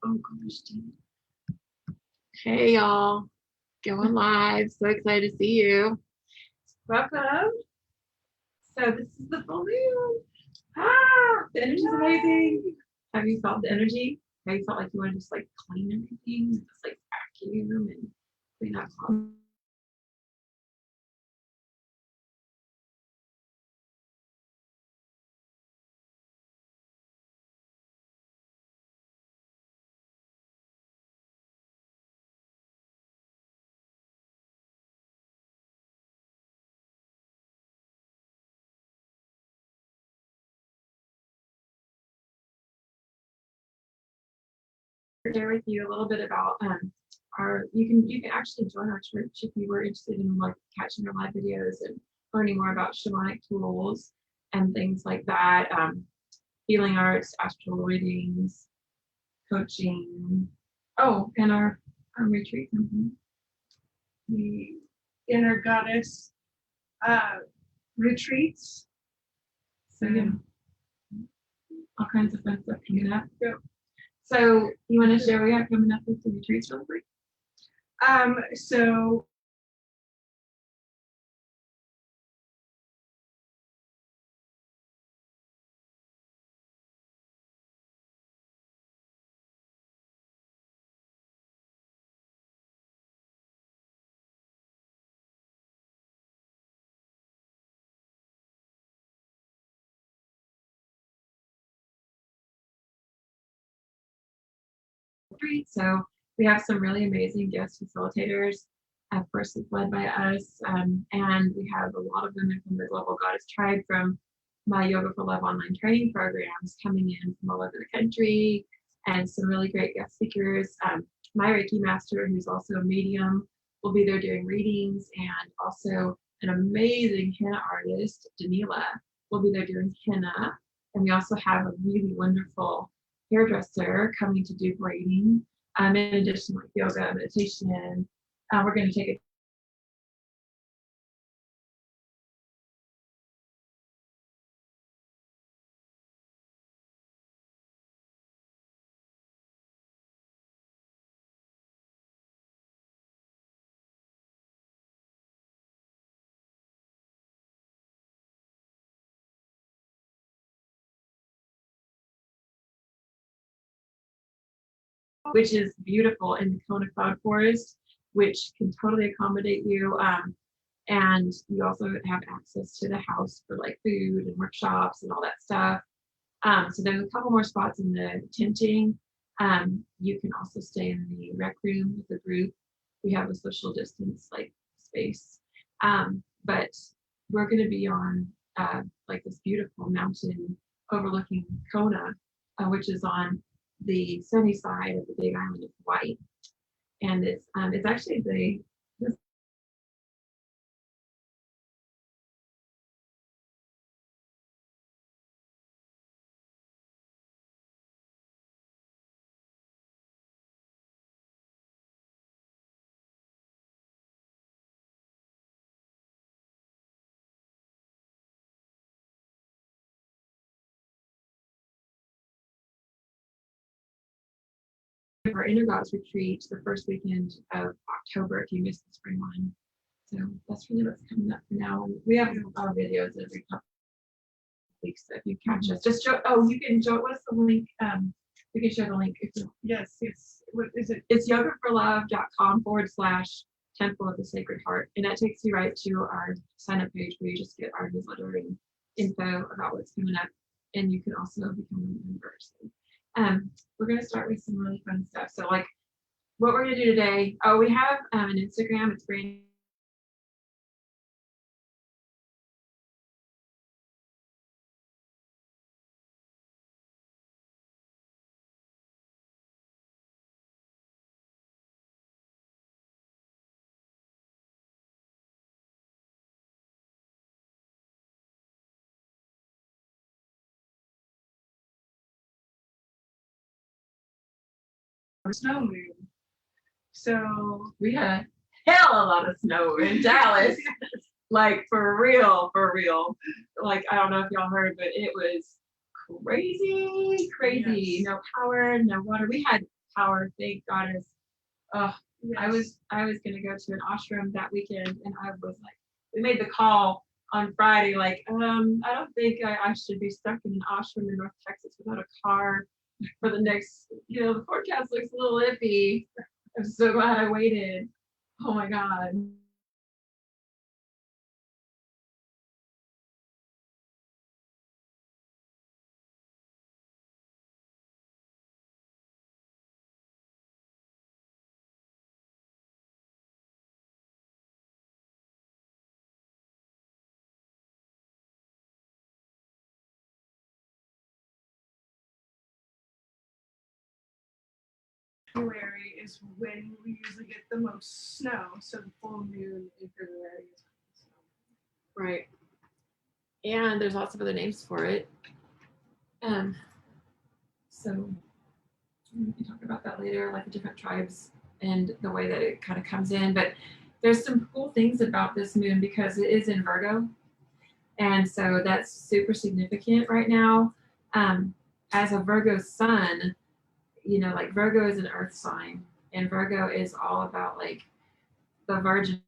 Oh gosh, hey y'all, going live. So excited to see you. Welcome. So this is the full moon. The energy's amazing. Have you felt the energy? Have you felt like you want to just like clean everything, just like vacuum and clean up? Share with you a little bit about our you can actually join our church if you were interested in like catching our live videos and learning more about shamanic tools and things like that, healing arts, astral readings, coaching. Oh, and our retreat company, the Inner Goddess retreats. So yeah, all kinds of fun stuff coming up. Yep. So you want to share what you got coming up with the retreats real quick? So So we have some really amazing guest facilitators, of course, it's led by us, and we have a lot of women from the Global Goddess Tribe from my Yoga for Love online training programs coming in from all over the country, and some really great guest speakers. My Reiki master, who's also a medium, will be there doing readings, and also an amazing henna artist, Aiylah, will be there doing henna. And we also have a really wonderful hairdresser coming to do braiding. In addition, like yoga, meditation. We're going to take a which is beautiful in the Kona cloud forest, which can totally accommodate you. And you also have access to the house for like food and workshops and all that stuff. So there's a couple more spots in the tenting. You can also stay in the rec room with the group. We have a social distance like space. But we're going to be on like this beautiful mountain overlooking Kona, which is on the sunny side of the Big Island of Hawaii. And it's actually this our Inner Goddess retreat the first weekend of October if you missed the spring one. So that's really what's coming up for now. We have our videos every couple of weeks. So if you catch us, just show. Oh, you can show. What's the link? We can share the link. yes. What is it? It's yogaforlove.com/Temple of the Sacred Heart, and that takes you right to our sign up page where you just get our newsletter and info about what's coming up, and you can also become a member. So, we're going to start with some really fun stuff. So like what we're going to do today, we have an Instagram. It's brand Snow moon. So we had a hell of a lot of snow in Dallas. Like for real. Like I don't know if y'all heard, but it was crazy. Yes. No power, no water. We had power. Thank goddess. Oh, Yes. I was gonna go to an ashram that weekend, and I was like, we made the call on Friday, like, I don't think I should be stuck in an ashram in North Texas without a car for the next, the forecast looks a little iffy. I'm so glad I waited. Oh my God. February is when we usually get the most snow. So the full moon in February is snow. Right. And there's lots of other names for it. So we can talk about that later, like the different tribes and the way that it kind of comes in. But there's some cool things about this moon because it is in Virgo. And so that's super significant right now. As a Virgo sun, like Virgo is an earth sign, and Virgo is all about like the virgin.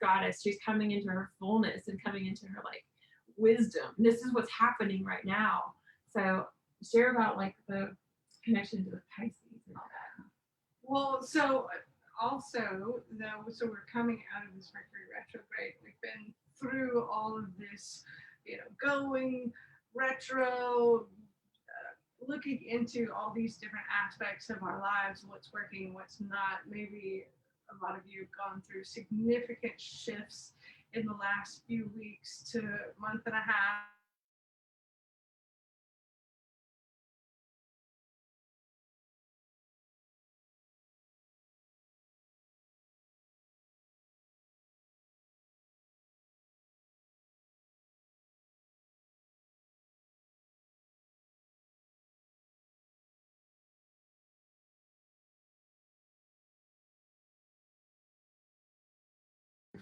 Goddess, she's coming into her fullness and coming into her like wisdom. This is what's happening right now. So share about like the connection to the Pisces and all that. Well, so also though, so we're coming out of this Mercury retrograde. We've been through all of this, going retro, looking into all these different aspects of our lives, what's working, what's not. Maybe a lot of you have gone through significant shifts in the last few weeks to month and a half.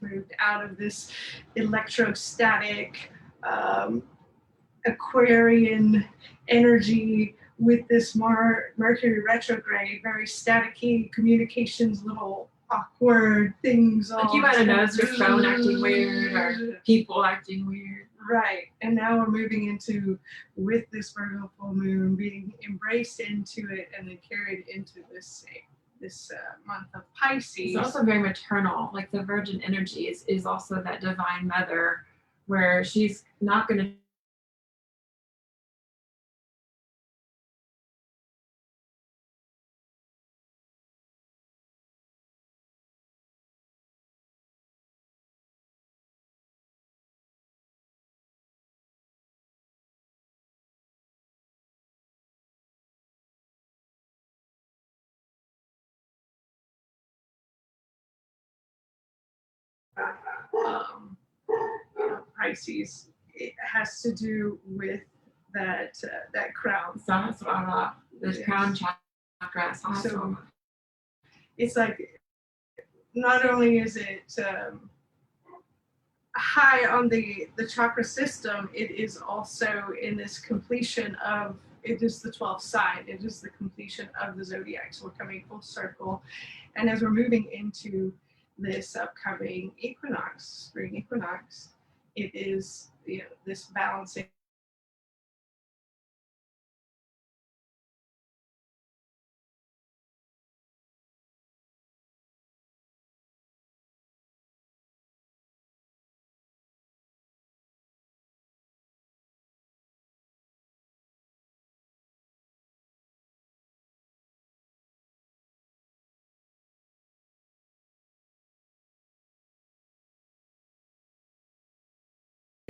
Moved out of this electrostatic Aquarian energy with this Mercury retrograde, very staticky communications, little awkward things. Like you might have noticed your phone acting weird or people acting weird. Right. And now we're moving into, with this Virgo full moon, being embraced into it and then carried into this month of Pisces. It's also very maternal. Like the virgin energy is also that divine mother where she's not going to Pisces, it has to do with that crown. Sahasrara, the crown chakra. So it's like not only is it high on the chakra system, it is also in this completion of, it is the 12th sign, it is the completion of the zodiac. So we're coming full circle. And as we're moving into this upcoming equinox, spring equinox, it is this balancing.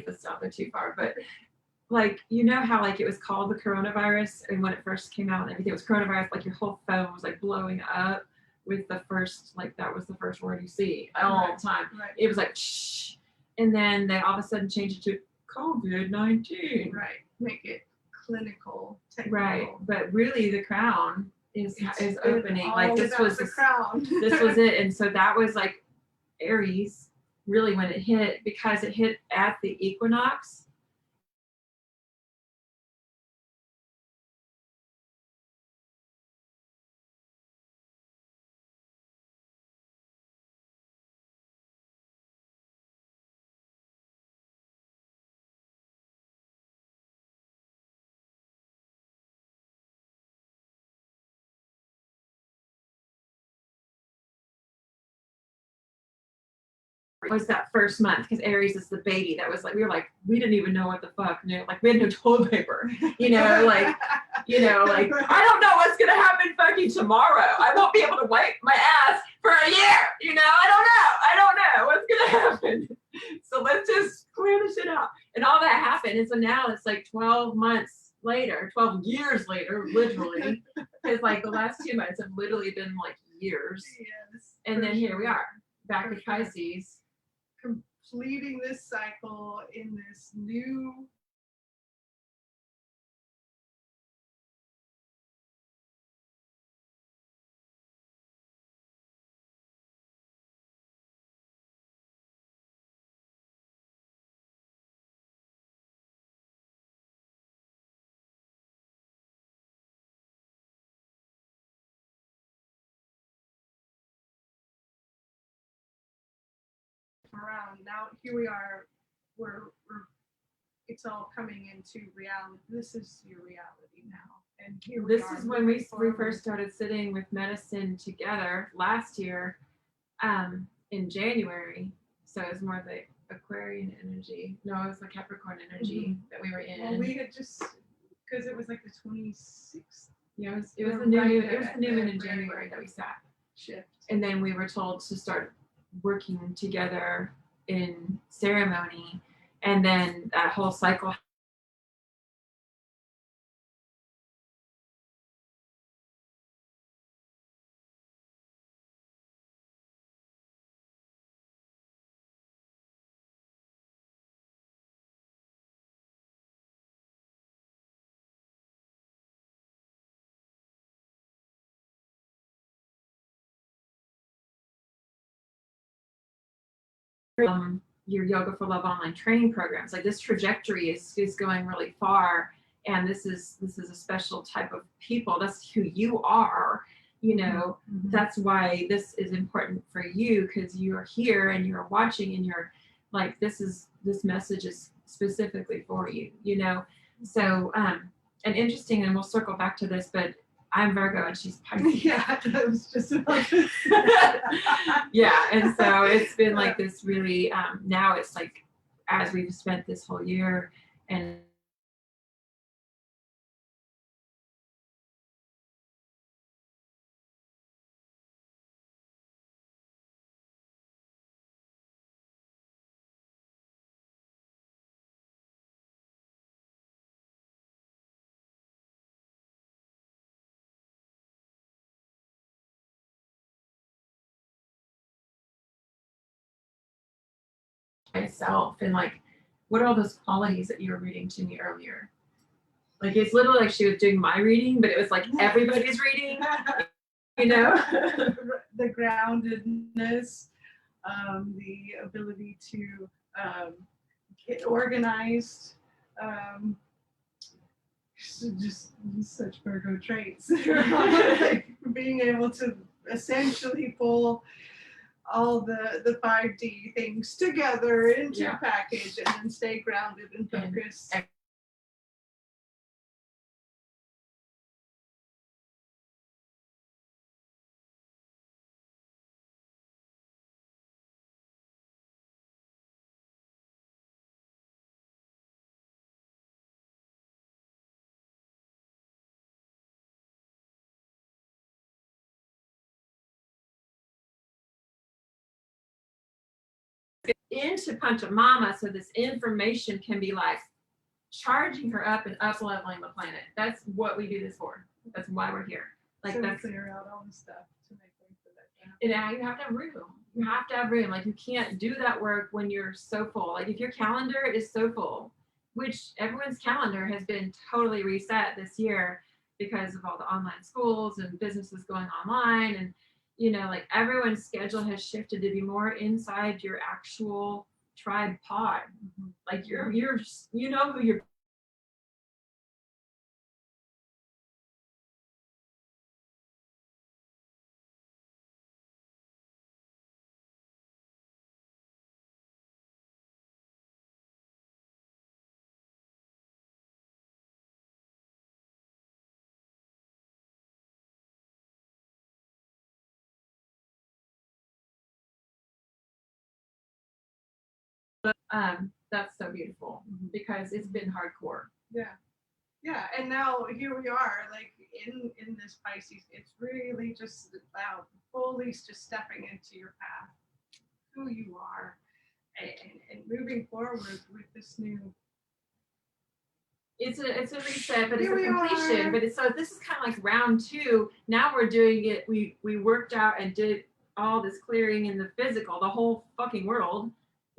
This out there too far, but like how like it was called the coronavirus, and when it first came out and everything was coronavirus, like your whole phone was like blowing up. with the first, like that was the first word you see all the time. Right. It was like shh, and then they all of a sudden changed it to COVID-19. Right. Make it clinical, technical. Right, but really the crown is opening. Like this was the crown. This was it, and so that was like Aries, really when it hit, because it hit at the equinox. Was that first month, because Aries is the baby that was like, we were like, we didn't even know what the fuck, like we had no toilet paper, like I don't know what's gonna happen fucking tomorrow. I won't be able to wipe my ass for a year, I don't know what's gonna happen. So let's just clear the shit out. And all that happened, and so now it's like 12 months later, 12 years later, literally, because like the last 2 months have literally been like years. Yes. And then here we are, back to Pisces. Completing this cycle in this new around. Now here we are, we're it's all coming into reality. This is your reality now. And here this is when we first started sitting with medicine together last year, in January. So it was more the Aquarian energy. No, it was the Capricorn energy that we were in. Well, we had just, because it was like the 26th. Yeah, it was the new moon in January that we sat. Shift. And then we were told to start working together in ceremony, and then that whole cycle. Your Yoga for Love online training programs, like this trajectory is going really far, and this is a special type of people. That's who you are, That's why this is important for you, because you're here and you're watching, and you're like, this message is specifically for you, So and interesting, and we'll circle back to this, but I'm Virgo and she's Pisces. Yeah, I was just about to say. Yeah, and so it's been like this really, now it's like, as we've spent this whole year, and myself, and like, what are all those qualities that you were reading to me earlier? Like, it's literally like she was doing my reading, but it was like everybody's reading, The groundedness, the ability to get organized, just such Virgo traits. Like being able to essentially pull all the 5D things together into a package and then stay grounded and focused. Into Pachamama, so this information can be like charging her up and up leveling the planet. That's what we do this for. That's why we're here. Like, so that's clear out all the stuff to make way for you have to have room. You have to have room. Like you can't do that work when you're so full. Like if your calendar is so full, which everyone's calendar has been totally reset this year because of all the online schools and businesses going online, and like everyone's schedule has shifted to be more inside your actual tribe pod. Like you're who you're. That's so beautiful because it's been hardcore. Yeah, and now here we are, like in this Pisces. It's really just about fully just stepping into your path, who you are, and moving forward with this new. It's a reset, but it's a completion. But so this is kind of like round 2. Now we're doing it. We worked out and did all this clearing in the physical, the whole fucking world.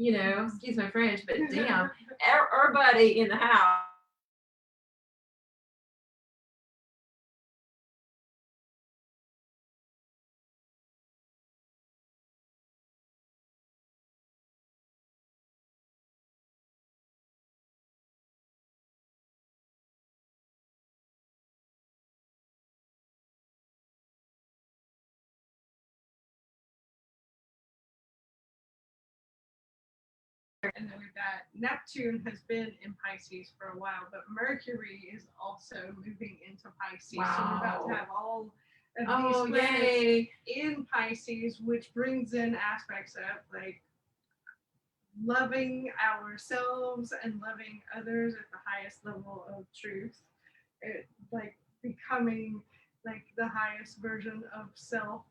Excuse my French, but damn, everybody in the house. And then we've got Neptune has been in Pisces for a while, but Mercury is also moving into Pisces. Wow. So we're about to have all of these planets in Pisces, which brings in aspects of like loving ourselves and loving others at the highest level of truth. Like becoming like the highest version of self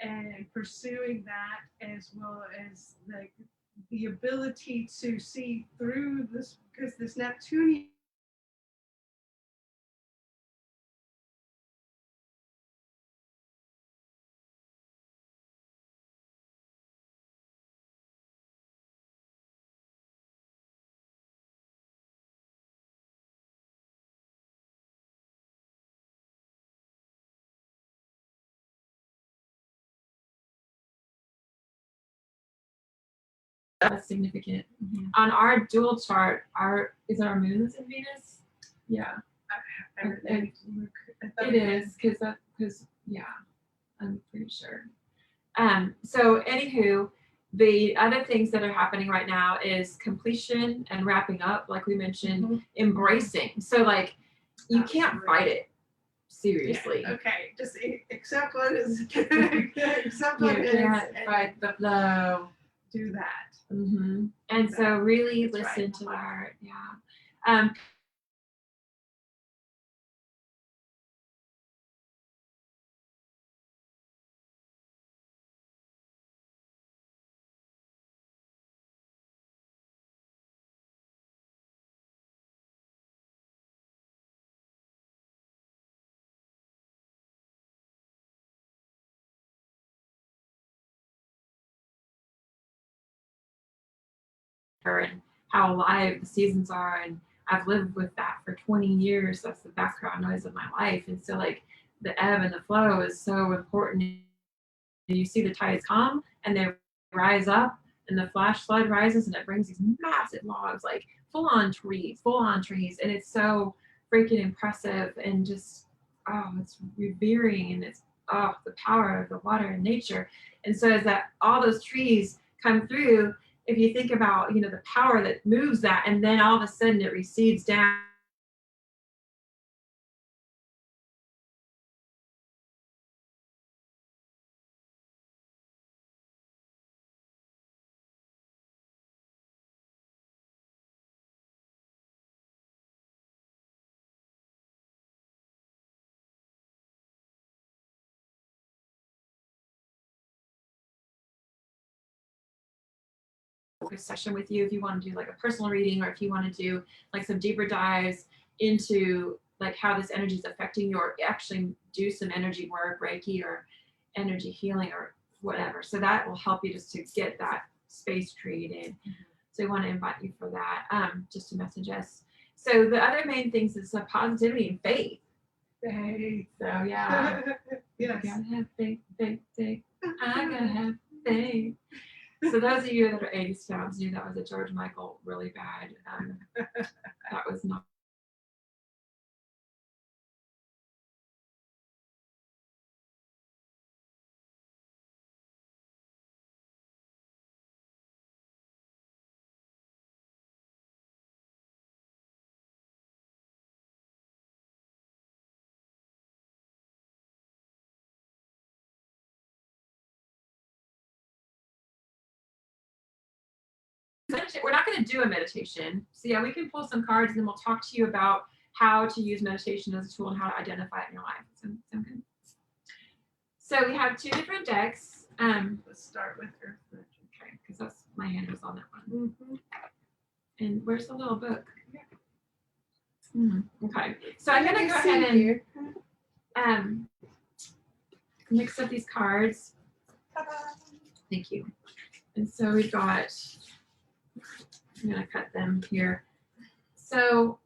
and pursuing that, as well as like the ability to see through this, because this Neptunian That's significant. On our dual chart, is our moon that's in Venus? Yeah. It is because yeah, I'm pretty sure. So anywho, the other things that are happening right now is completion and wrapping up, like we mentioned, embracing. So like you can't fight it. Seriously. Yeah, okay, just accept what is accept what is. You can't fight the flow. Do that. And so really listen to our and how alive the seasons are, and I've lived with that for 20 years. That's the background noise of my life. And so like the ebb and the flow is so important. You see the tides come and they rise up, and the flash flood rises, and it brings these massive logs, like full on trees, and it's so freaking impressive, and just it's revering, and it's the power of the water and nature. And so as that all those trees come through, if you think about the power that moves that, and then all of a sudden it recedes down. Session with you if you want to do like a personal reading, or if you want to do like some deeper dives into like how this energy is affecting you, or actually do some energy work, Reiki or energy healing or whatever. So that will help you just to get that space created. So we want to invite you for that, just to message us. So the other main things is positivity and faith. Faith. So yeah. Yes. I gotta have faith, faith, faith. I gotta have faith. So those of you that are 80s fans knew that was a George Michael really bad. That was not. We're not going to do a meditation. So yeah, we can pull some cards and then we'll talk to you about how to use meditation as a tool and how to identify it in your life. Sound good? So we have two different decks. Let's start with Earth Magic. Okay, because that's my hand was on that one. And where's the little book? Okay, so I'm going to go ahead and mix up these cards. Thank you. And so we've got, I'm going to cut them here. So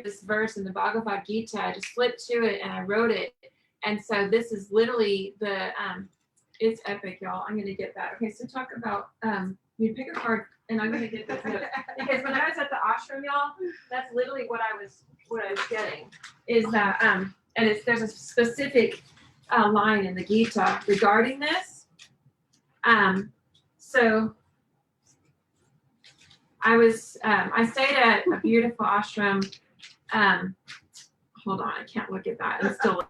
this verse in the Bhagavad Gita, I just flipped to it and I wrote it. And so this is literally the, it's epic, y'all. I'm going to get that. Okay, so talk about, you pick a card and I'm going to get this. Because when I was at the ashram, y'all, that's literally what I was getting is that, and there's a specific line in the Gita regarding this. So I stayed at a beautiful ashram. Hold on, I can't look at that. I'm still.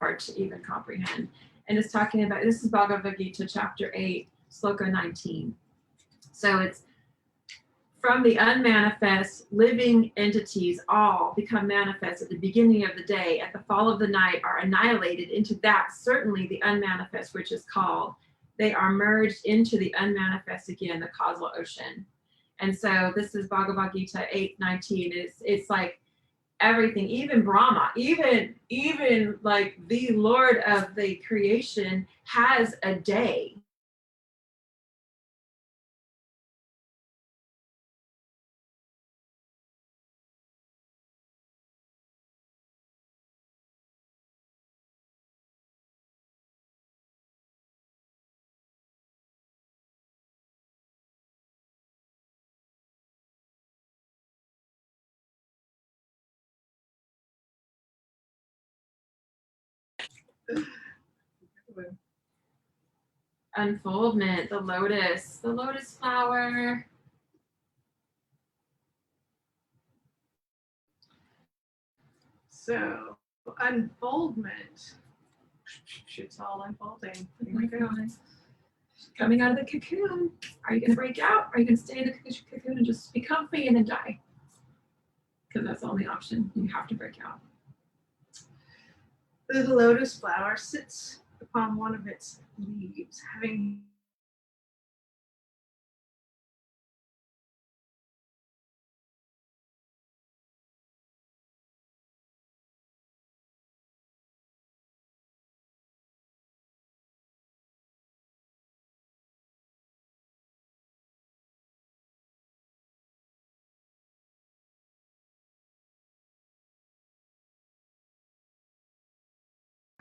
Hard to even comprehend. And it's talking about, this is Bhagavad Gita chapter 8, sloka 19. So it's from the unmanifest, living entities all become manifest at the beginning of the day, at the fall of the night are annihilated into that, certainly the unmanifest, which is called. They are merged into the unmanifest again, the causal ocean. And so this is Bhagavad Gita 8:19. It's like everything, even Brahma, even like the Lord of the creation has a day. Unfoldment, the lotus flower. So, unfoldment. It's all unfolding. Oh my God. Coming out of the cocoon. Are you going to break out? Are you going to stay in the cocoon and just be comfy and then die? Because that's the only option. You have to break out. The lotus flower sits upon one of its leaves, having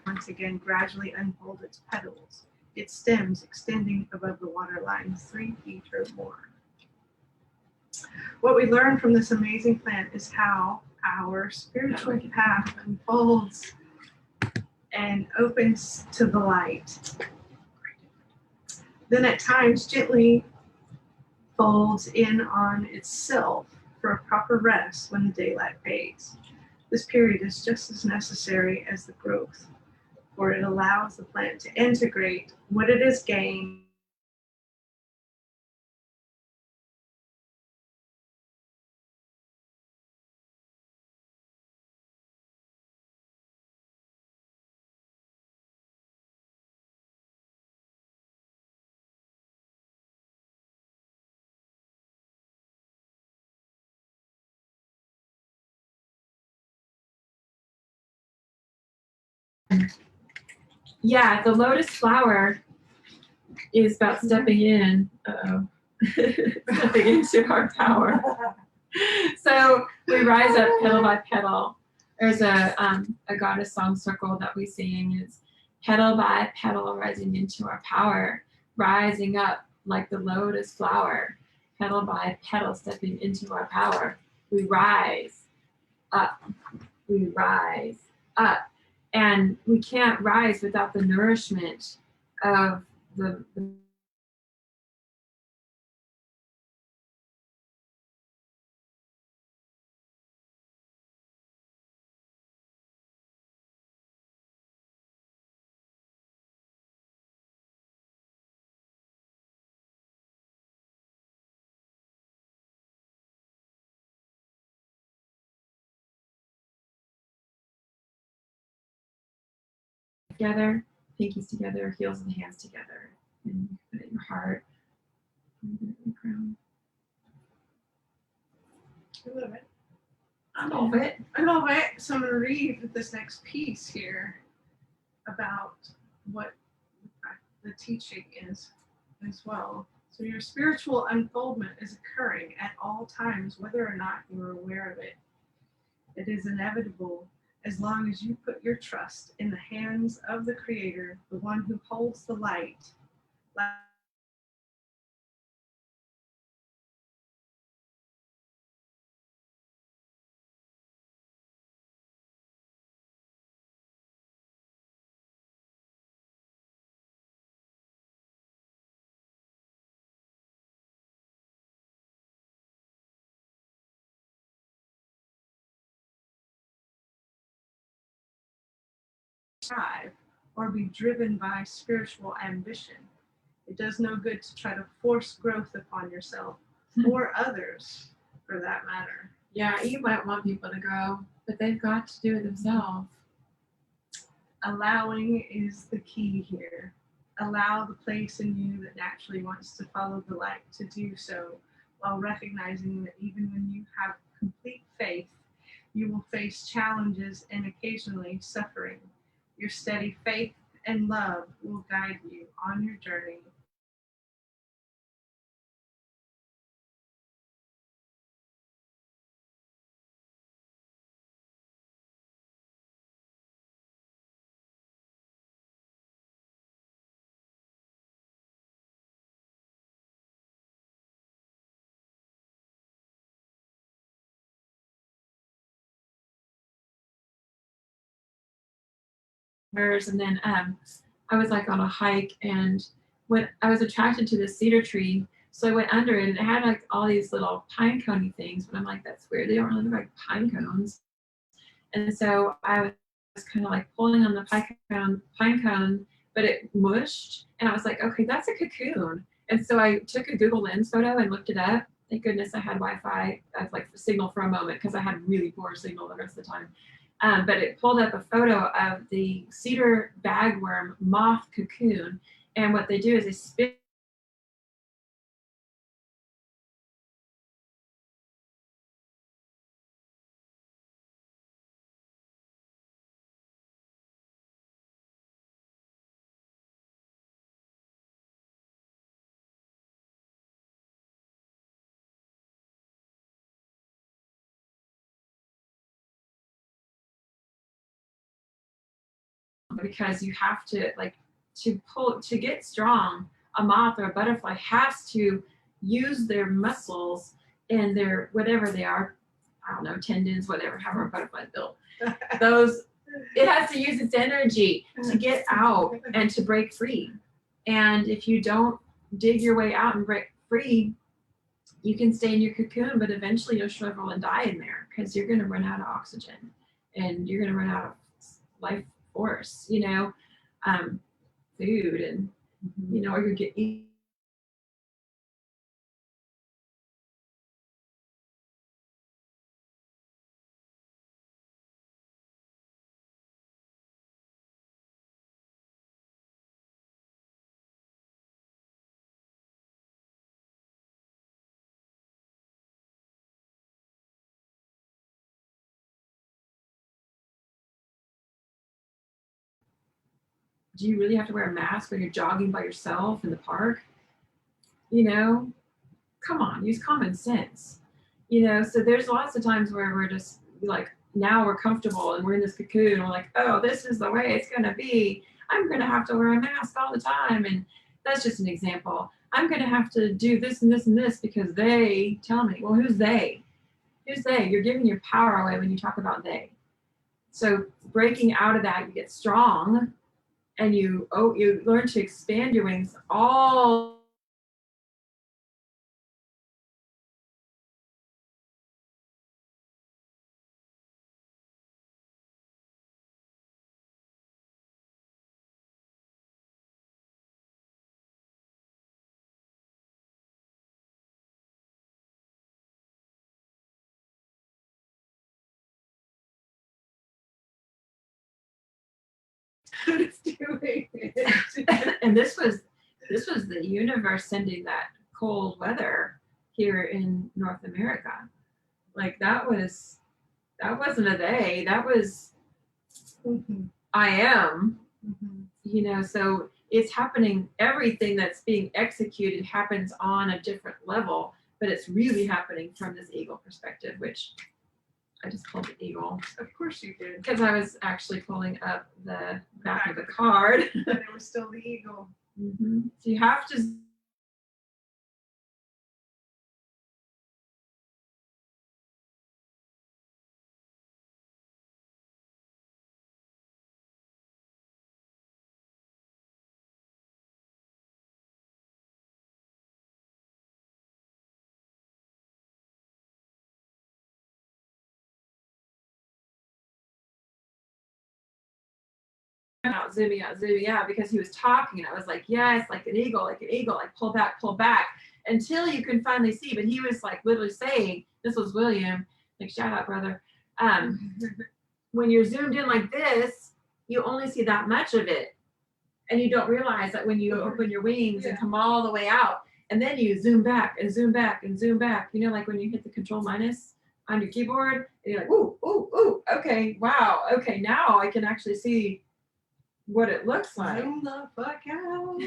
once again gradually unfold its petals, its stems extending above the waterline 3 feet or more. What we learn from this amazing plant is how our spiritual path unfolds and opens to the light. Then at times gently folds in on itself for a proper rest when the daylight fades. This period is just as necessary as the growth, for it allows the plant to integrate what it has gained Yeah, the lotus flower is about stepping in. Stepping into our power. So we rise up petal by petal. There's a goddess song circle that we sing. It's petal by petal rising into our power, rising up like the lotus flower, petal by petal stepping into our power. We rise up, we rise up. And we can't rise without the nourishment of the together, pinkies together, heels and hands together, and put it in your heart, and put it in your crown. I love it. I love it. I love it. So I'm going to read this next piece here about what the teaching is as well. So your spiritual unfoldment is occurring at all times, whether or not you are aware of it. It is inevitable as long as you put your trust in the hands of the Creator, the one who holds the light. Strive or be driven by spiritual ambition. It does no good to try to force growth upon yourself or others, for that matter. Yeah, you might want people to grow, but they've got to do it themselves. Allowing is the key here. Allow the place in you that naturally wants to follow the light to do so, while recognizing that even when you have complete faith, you will face challenges and occasionally suffering. Your steady faith and love will guide you on your journey. And then I was like on a hike, and when I was attracted to this cedar tree, so I went under it, and it had like all these little pine coney things, but I'm like, that's weird, they don't really look like pine cones. And so I was kind of like pulling on the pine cone, but it mushed, and I was like, okay, that's a cocoon. And so I took a Google Lens photo and looked it up. Thank goodness I had Wi-Fi, like signal for a moment, because I had really poor signal the rest of the time. But it pulled up a photo of the cedar bagworm moth cocoon, and what they do is they spin because you have to to get strong. A moth or a butterfly has to use their muscles and their whatever they are, I don't know, tendons, whatever, however a butterfly's built. Those, it has to use its energy to get out and to break free. And if you don't dig your way out and break free, you can stay in your cocoon, but eventually you'll shrivel and die in there because you're going to run out of oxygen and you're going to run out of life force, you know, food and, you know, or you get eat. Do you really have to wear a mask when you're jogging by yourself in the park? You know, come on, use common sense. You know, so there's lots of times where we're just like, now we're comfortable and we're in this cocoon and we're like, oh, this is the way it's going to be. I'm going to have to wear a mask all the time. And that's just an example. I'm going to have to do this and this and this because they tell me. Well, who's they? Who's they? You're giving your power away when you talk about they. So breaking out of that, you get strong and you learn to expand your wings all It's doing it. and this was the universe sending that cold weather here in North America. Like that wasn't a they, that was I am. You know, so it's happening, everything that's being executed happens on a different level, but it's really happening from this eagle perspective, which I just called it eagle. Of course you did. Because I was actually pulling up the back of the card. And it was still the eagle. So you have to zooming out, because he was talking and I was like, yes, like an eagle, like pull back until you can finally see. But he was like literally saying, this was William, like shout out brother. When you're zoomed in like this, you only see that much of it. And you don't realize that when you open your wings and come all the way out, and then you zoom back and zoom back and zoom back, you know, like when you hit the control minus on your keyboard, and you're like, ooh, okay, wow, okay, now I can actually see what it looks like. Zoom the fuck out.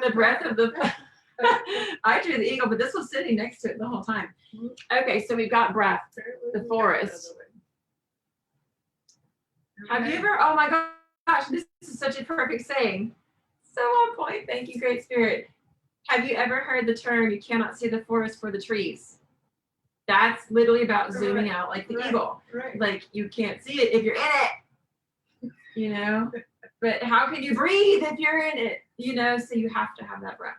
The breath of the I drew the eagle, but this was sitting next to it the whole time. Okay, so we've got breath, the forest. Have you ever, oh my gosh, this is such a perfect saying. So on point, thank you, Great Spirit. Have you ever heard the term, you cannot see the forest for the trees? That's literally about zooming out like the eagle. Like you can't see it if you're in it, you know? But how can you breathe if you're in it? You know, so you have to have that breath.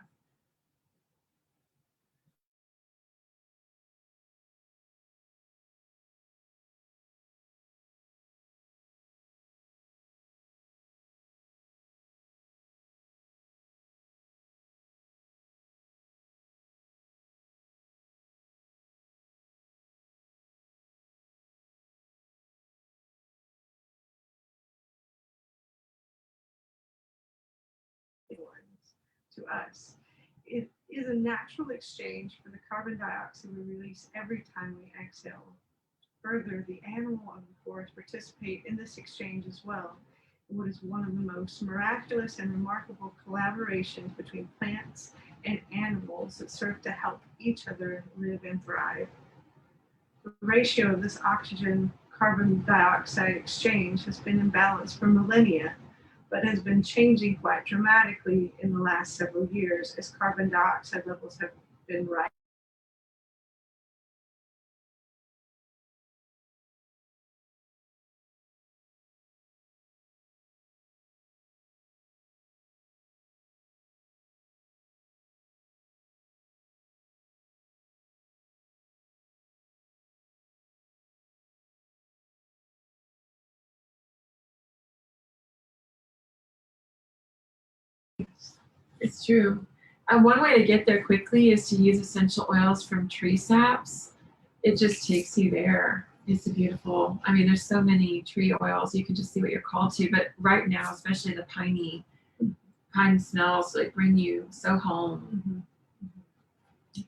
To us. It is a natural exchange for the carbon dioxide we release every time we exhale. Further, the animal of the forest participate in this exchange as well, in what is one of the most miraculous and remarkable collaborations between plants and animals that serve to help each other live and thrive. The ratio of this oxygen carbon dioxide exchange has been in balance for millennia, but has been changing quite dramatically in the last several years as carbon dioxide levels have been rising. It's true. One way to get there quickly is to use essential oils from tree saps. It just takes you there. It's a beautiful. I mean, there's so many tree oils. You can just see what you're called to. But right now, especially the pine smells like bring you so home.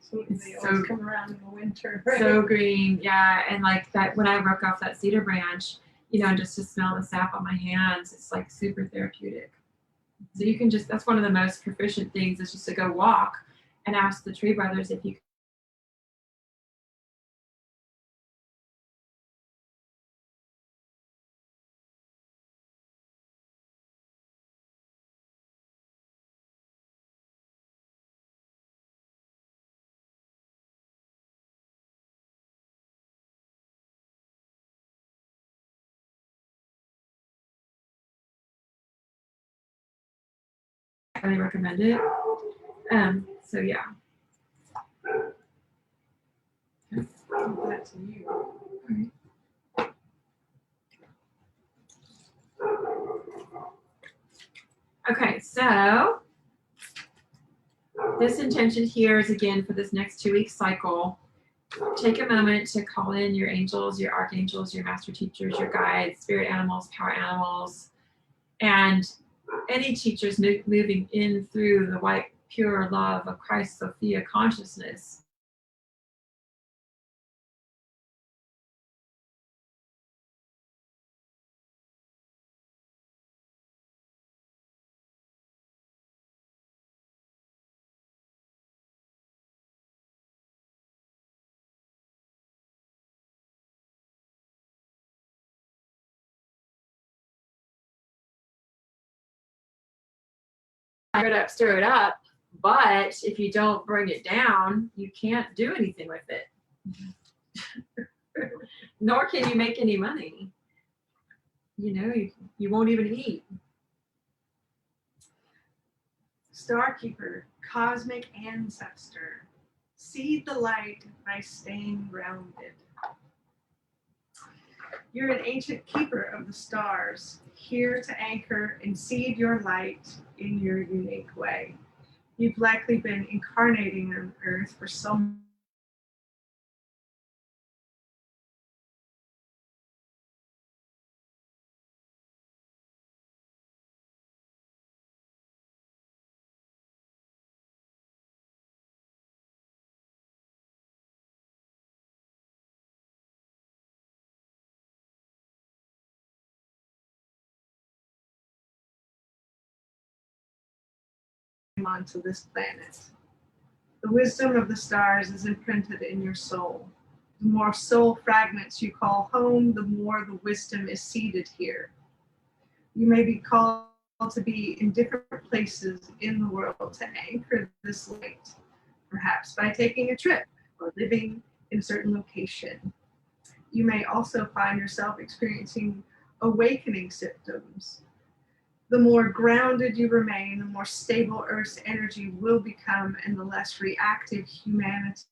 So It's they so- always come around in the winter, right? So green, yeah. And like that, when I broke off that cedar branch, just to smell the sap on my hands, it's like super therapeutic. So you can just, that's one of the most proficient things is just to go walk and ask the tree brothers if you highly recommend it. So yeah. Give that to you. Okay, so this intention here is again for this next 2-week cycle. Take a moment to call in your angels, your archangels, your master teachers, your guides, spirit animals, power animals, and any teachers moving in through the white, pure love of Christ Sophia consciousness. Stir it up, but if you don't bring it down, you can't do anything with it. Nor can you make any money. You won't even eat. Starkeeper, cosmic ancestor, seed the light by staying grounded. You're an ancient keeper of the stars, here to anchor and seed your light in your unique way. You've likely been incarnating on Earth for so onto this planet. The wisdom of the stars is imprinted in your soul. The more soul fragments you call home, the more the wisdom is seated here. You may be called to be in different places in the world to anchor this light, perhaps by taking a trip or living in a certain location. You may also find yourself experiencing awakening symptoms. The more grounded you remain, the more stable Earth's energy will become and the less reactive humanity.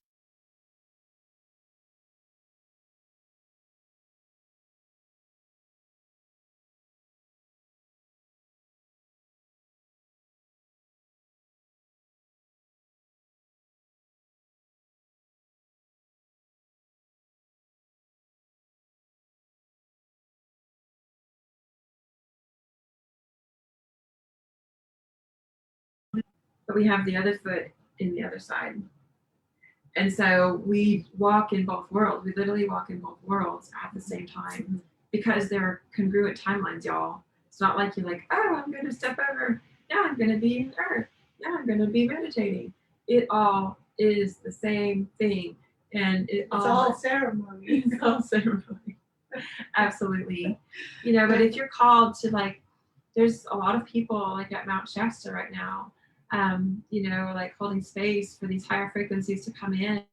But we have the other foot in the other side. And so we walk in both worlds. We literally walk in both worlds at the same time because they're congruent timelines, y'all. It's not like you're like, oh, I'm going to step over. Now I'm going to be in Earth. Now I'm going to be meditating. It all is the same thing. And it's all ceremony. It's all ceremony. Absolutely. You know, but if you're called to, like, there's a lot of people like at Mount Shasta right now, you know, like holding space for these higher frequencies to come in.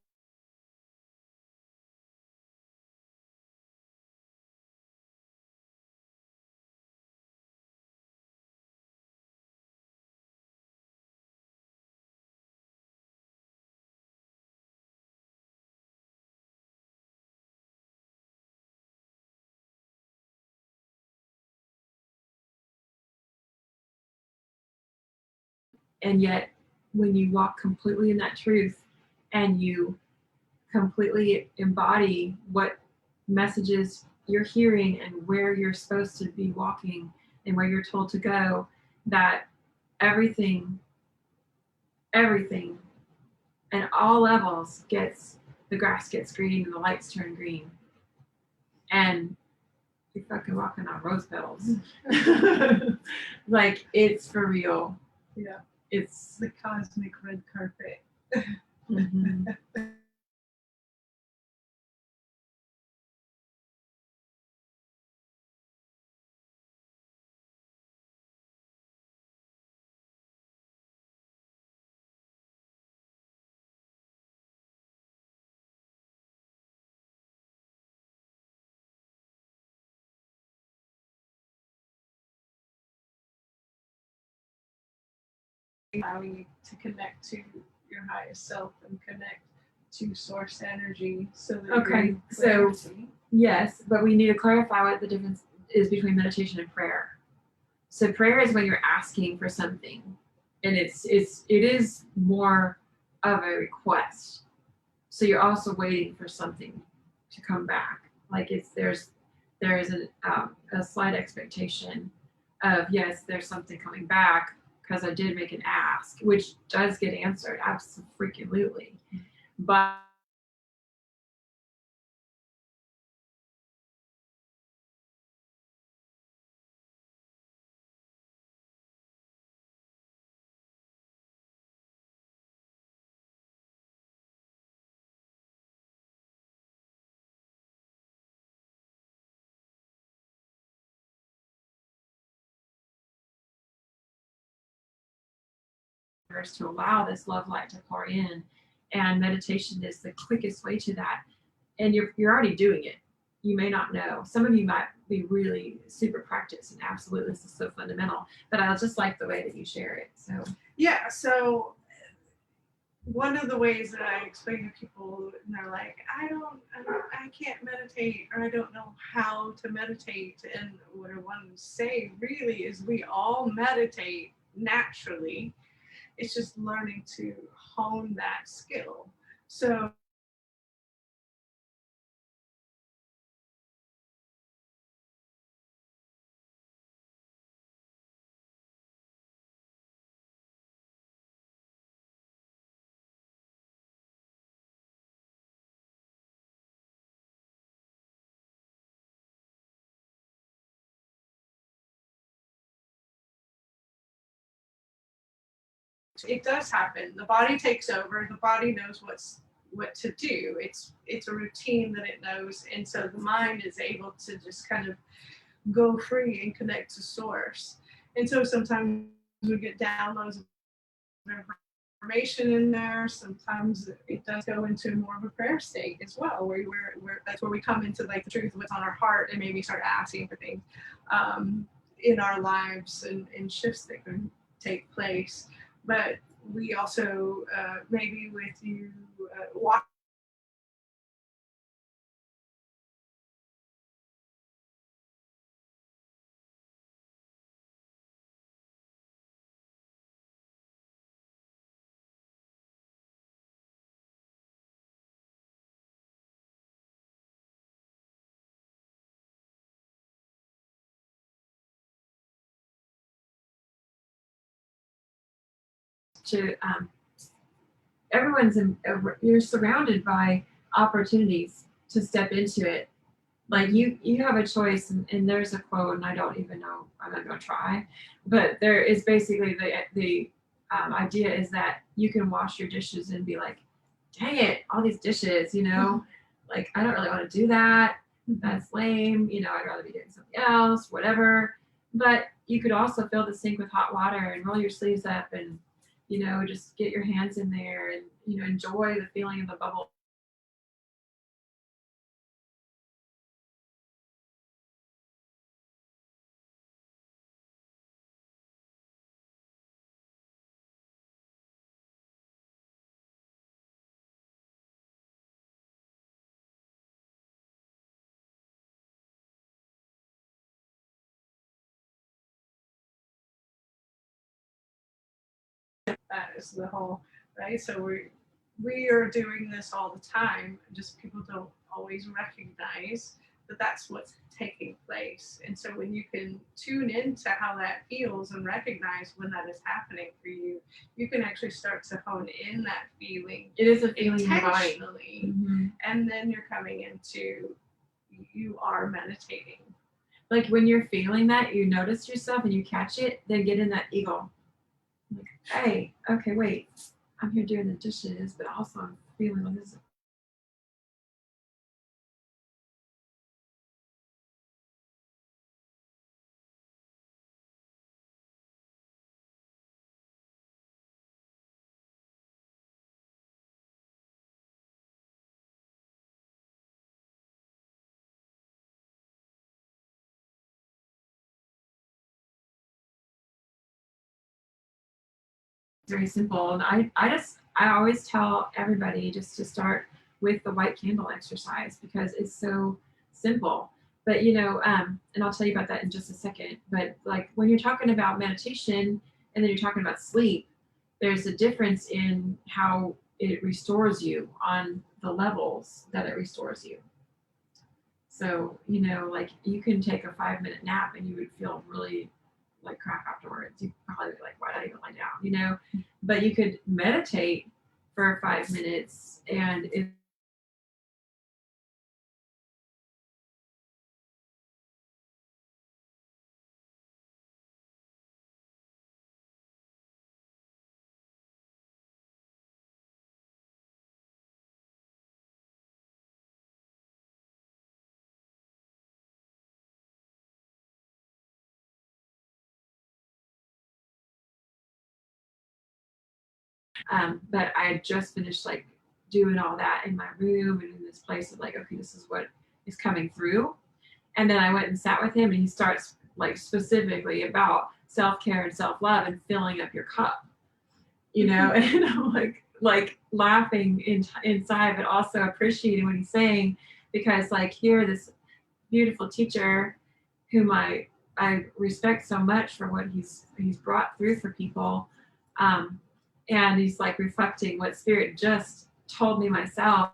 And yet, when you walk completely in that truth and you completely embody what messages you're hearing and where you're supposed to be walking and where you're told to go, that everything, everything, and all levels the grass gets green and the lights turn green. And you're fucking walking on rose petals. Like, it's for real. Yeah. It's the cosmic red carpet. Mm-hmm. Allowing you to connect to your highest self and connect to source energy. So that okay, so yes, but we need to clarify what the difference is between meditation and prayer. So prayer is when you're asking for something, and it is more of a request. So you're also waiting for something to come back. Like there is a slight expectation of, yes, there's something coming back because I did make an ask, which does get answered, absolutely. But to allow this love light to pour in, and meditation is the quickest way to that. And you're already doing it. You may not know. Some of you might be really super practiced, and absolutely this is so fundamental. But I just like the way that you share it. So yeah, so one of the ways that I explain to people, and they're like, I can't meditate, or I don't know how to meditate. And what I want to say really is we all meditate naturally. It's just learning to hone that skill. So it does happen. The body takes over. The body knows what to do. It's a routine that it knows, and so the mind is able to just kind of go free and connect to source. And so sometimes we get downloads of information in there. Sometimes it does go into more of a prayer state as well, where that's where we come into like the truth of what's on our heart and maybe start asking for things in our lives and shifts that can take place. But we also maybe with you walk to you're surrounded by opportunities to step into it. Like you have a choice, and there's a quote, and I don't even know, I'm not going to try, but there is basically the idea is that you can wash your dishes and be like, dang it, all these dishes, like I don't really want to do that. That's lame. I'd rather be doing something else, whatever. But you could also fill the sink with hot water and roll your sleeves up and, just get your hands in there and, enjoy the feeling of the bubble. That is the whole, right? So we are doing this all the time. Just people don't always recognize that that's what's taking place. And so when you can tune into how that feels and recognize when that is happening for you, you can actually start to hone in that feeling. It is a feeling in the body. Intentionally, and then you're coming into, you are meditating. Like when you're feeling that, you notice yourself and you catch it, then get in that eagle. Like, hey, okay, wait, I'm here doing the dishes, but also I'm feeling like this. Very simple. And I always tell everybody just to start with the white candle exercise because it's so simple. But and I'll tell you about that in just a second. But like when you're talking about meditation and then you're talking about sleep, there's a difference in how it restores you on the levels that it restores you. So, like you can take a 5-minute nap and you would feel really like crap afterwards. You probably be like, why did I even lie down, But you could meditate for 5 minutes and it but I had just finished like doing all that in my room and in this place of like, okay, this is what is coming through. And then I went and sat with him and he starts like specifically about self-care and self-love and filling up your cup, and I'm like laughing inside, but also appreciating what he's saying because like here, this beautiful teacher whom I respect so much for what he's brought through for people. And he's like reflecting what spirit just told me myself.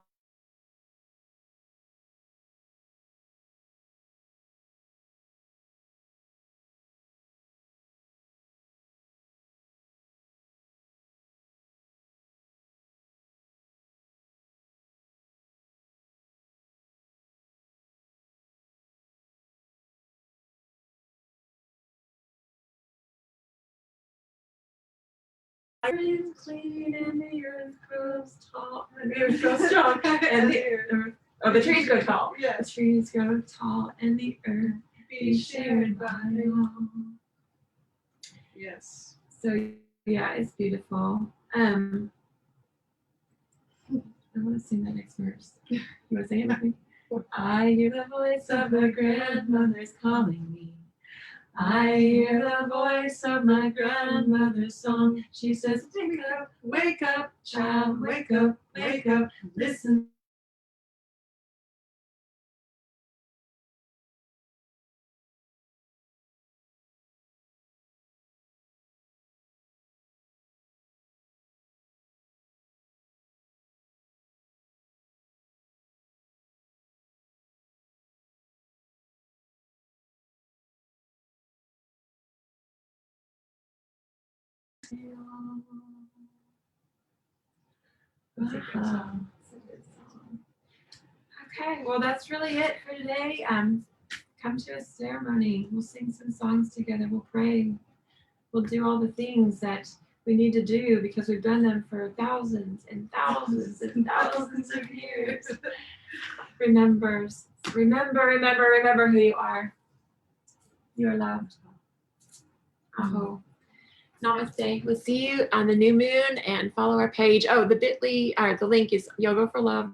Is clean and the earth grows tall and the earth grows strong and the trees grow tall. Yes. The trees grow tall and the earth Be shared by all. Yes. So yeah, it's beautiful. I want to sing that next verse. You want to sing it with me? I hear the voice of my grandmother's calling me. I hear the voice of my grandmother's song. She says, wake up, child, wake up, listen. It's a good song. It's a good song. Okay, well that's really it for today. Come to a ceremony. We'll sing some songs together. We'll pray. We'll do all the things that we need to do because we've done them for thousands and thousands and thousands of years. Remember who you are. You are loved. Aho. Namaste. We'll see you on the new moon and follow our page. Oh, the bit.ly, or the link is Yoga for Love.